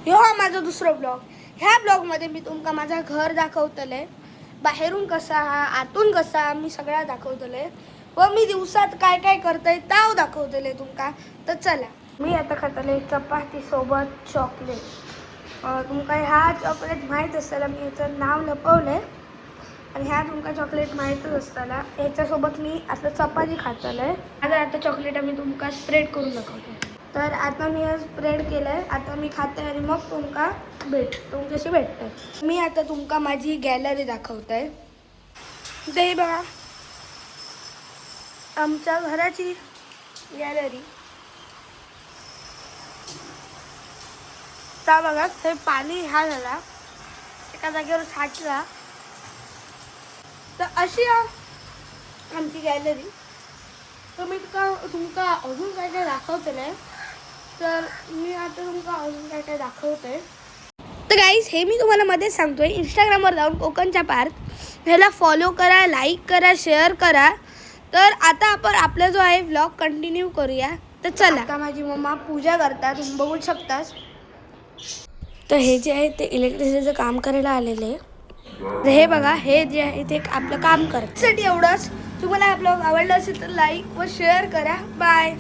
ह्यो हा माझा दुसरा ब्लॉग. ह्या ब्लॉगमध्ये मी तुमका माझा घर दाखवतले, बाहेरून कसा हा आतून कसा मी सगळा दाखवतले व मी दिवसात काय काय करतय ताव दाखवतले तुमका. तर चला, मी आता खातले चपाती सोबत चॉकलेट. तुमका ह्या चॉकलेट माहीत असताना मी याचं नाव लपवलंय आणि ह्या तुमका चॉकलेट माहीतच असताना याच्यासोबत मी आता चपाती खातले. आता चॉकलेट आम्ही तुमका स्प्रेड करून दाखवतो. तर आता मी स्प्रेड केलंय, आता मी खाते आणि मग तुमच्याशी भेटते. मी आता तुमका माझी गॅलरी दाखवते. ते बघा आमच्या घराची गॅलरी. त्या बघा ते पाणी ह्या झाला एका जागेवर साठला. तर अशी आमची गॅलरी. तर मी तुमका अजून काय काय दाखवते नाही, तर मी आता तुमका अजून काय काय दाखवते. तर गाईज हे मी तुम्हाला मध्ये सांगतोय, इंस्टाग्रामवर जाऊन कोकणच्या पार्क ह्याला फॉलो करा, लाईक करा, शेअर करा. तर आता आपण आपला जो आहे व्लॉग कंटिन्यू करूया. तर चला, आता माझी मम्मा पूजा करतात, तुम्ही बघू शकताच. तर हे जे आहे ते इलेक्ट्रिसिटीचं काम करायला आलेले. तर हे बघा, हे जे आहे ते आपलं काम करण्यासाठी एवढंच. तुम्हाला हा ब्लॉग आवडला असेल तर लाईक व शेअर करा. बाय.